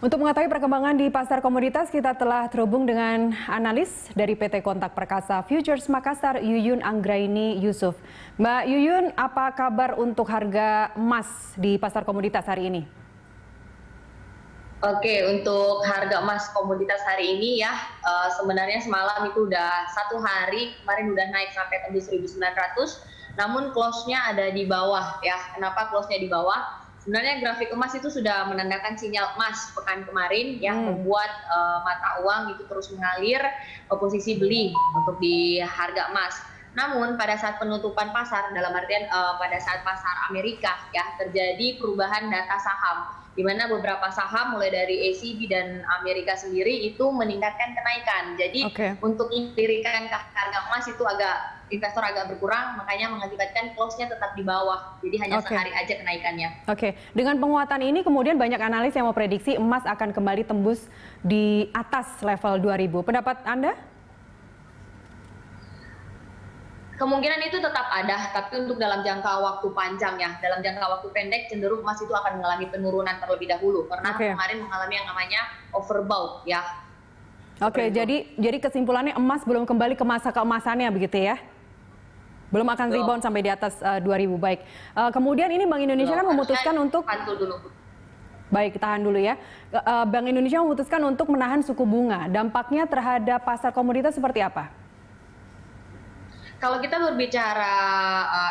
Untuk mengetahui perkembangan di pasar komoditas, kita telah terhubung dengan analis dari PT Kontak Perkasa Futures Makassar, Yuyun Anggraini Yusuf. Mbak Yuyun, apa kabar untuk harga emas di pasar komoditas hari ini? Oke, untuk harga emas komoditas hari ini ya, sebenarnya semalam itu udah satu hari, kemarin udah naik sampai tembus 1.900, namun close-nya ada di bawah ya. Kenapa close-nya di bawah? Sebenarnya grafik emas itu sudah menandakan sinyal emas pekan kemarin yang membuat mata uang itu terus mengalir ke posisi beli untuk di harga emas. Namun pada saat penutupan pasar, dalam artian pada saat pasar Amerika ya, terjadi perubahan data saham, di mana beberapa saham mulai dari ACB dan Amerika sendiri itu meningkatkan kenaikan. Jadi untuk lirikan harga emas itu investor agak berkurang, makanya mengakibatkan close-nya tetap di bawah. Jadi hanya sehari aja kenaikannya. Dengan penguatan ini kemudian banyak analis yang memprediksi emas akan kembali tembus di atas level 2000. Pendapat Anda? Kemungkinan itu tetap ada, tapi untuk dalam jangka waktu panjang ya. Dalam jangka waktu pendek cenderung emas itu akan mengalami penurunan terlebih dahulu karena kemarin mengalami yang namanya overbought ya. Jadi kesimpulannya emas belum kembali ke masa keemasannya begitu ya? Belum akan rebound sampai di atas 2000. Baik. Kemudian ini Bank Indonesia kan memutuskan untuk Baik, tahan dulu ya. Bank Indonesia memutuskan untuk menahan suku bunga. Dampaknya terhadap pasar komoditas seperti apa? Kalau kita berbicara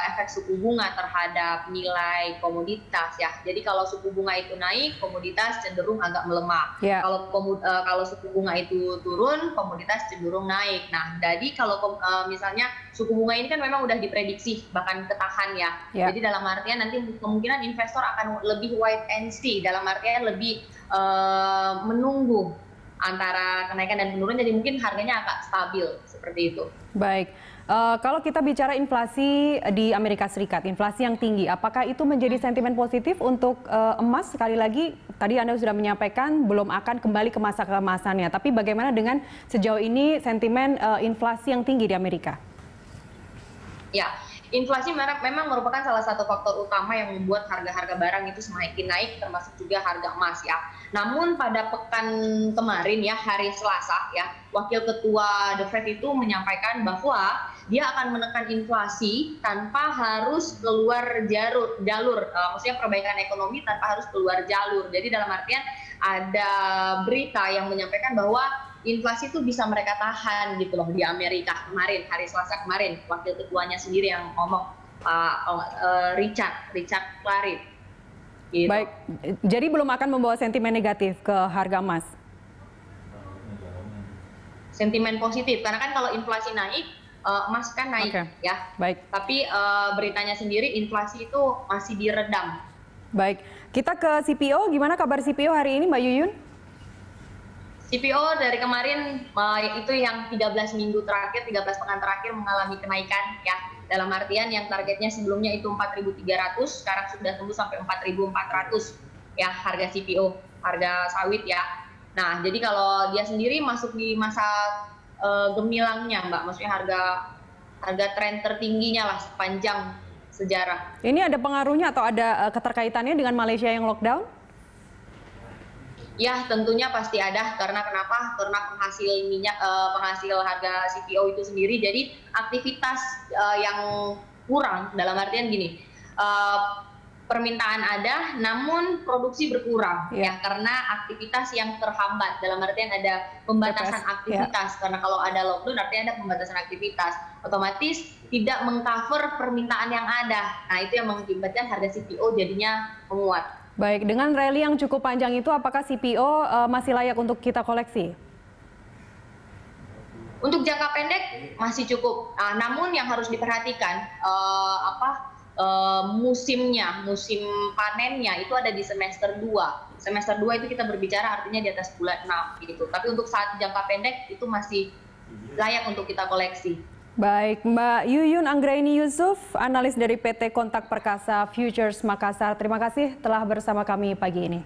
efek suku bunga terhadap nilai komoditas ya, jadi kalau suku bunga itu naik, komoditas cenderung agak melemah. Kalau suku bunga itu turun, komoditas cenderung naik. Nah, jadi kalau misalnya suku bunga ini kan memang udah diprediksi bahkan ketahan ya. Jadi dalam artian nanti kemungkinan investor akan lebih wait and see, dalam artian lebih menunggu antara kenaikan dan penurunan, jadi mungkin harganya agak stabil seperti itu. Baik. Kalau kita bicara inflasi di Amerika Serikat, inflasi yang tinggi, apakah itu menjadi sentimen positif untuk emas? Sekali lagi, tadi Anda sudah menyampaikan belum akan kembali ke masa keemasannya. Tapi bagaimana dengan sejauh ini sentimen inflasi yang tinggi di Amerika? Ya, inflasi memang merupakan salah satu faktor utama yang membuat harga-harga barang itu semakin naik, termasuk juga harga emas ya. Namun pada pekan kemarin ya, hari Selasa ya, Wakil Ketua The Fed itu menyampaikan bahwa dia akan menekan inflasi tanpa harus keluar jalur, maksudnya perbaikan ekonomi tanpa harus keluar jalur. Jadi dalam artian ada berita yang menyampaikan bahwa inflasi itu bisa mereka tahan gitu loh di Amerika kemarin, hari Selasa kemarin. Wakil ketuanya sendiri yang ngomong, Richard Clarif. Gitu. Baik, jadi belum akan membawa sentimen negatif ke harga emas? Sentimen positif, karena kan kalau inflasi naik, emas kan naik ya. Baik. Tapi beritanya sendiri inflasi itu masih diredam. Baik, kita ke CPO, gimana kabar CPO hari ini Mbak Yuyun? CPO dari kemarin itu yang 13 minggu terakhir, 13 pekan terakhir mengalami kenaikan ya. Dalam artian yang targetnya sebelumnya itu 4.300, sekarang sudah tembus sampai 4.400 ya harga CPO, harga sawit ya. Nah, jadi kalau dia sendiri masuk di masa gemilangnya Mbak, maksudnya harga tren tertingginya lah sepanjang sejarah. Ini ada pengaruhnya atau ada keterkaitannya dengan Malaysia yang lockdown? Ya, tentunya pasti ada. Karena kenapa? Karena penghasil harga CPO itu sendiri. Jadi aktivitas yang kurang, dalam artian gini, permintaan ada, namun produksi berkurang ya, karena aktivitas yang terhambat. Dalam artian ada pembatasan aktivitas. Karena kalau ada lockdown, artinya ada pembatasan aktivitas. Otomatis tidak mengcover permintaan yang ada. Nah, itu yang mengakibatkan harga CPO jadinya menguat. Baik, dengan rally yang cukup panjang itu, apakah CPO masih layak untuk kita koleksi? Untuk jangka pendek masih cukup. Namun yang harus diperhatikan musim panennya itu ada di semester 2. Semester 2 itu kita berbicara artinya di atas bulan 6 gitu. Tapi untuk saat jangka pendek itu masih layak untuk kita koleksi. Baik, Mbak Yuyun Anggraini Yusuf, analis dari PT Kontak Perkasa Futures Makassar. Terima kasih telah bersama kami pagi ini.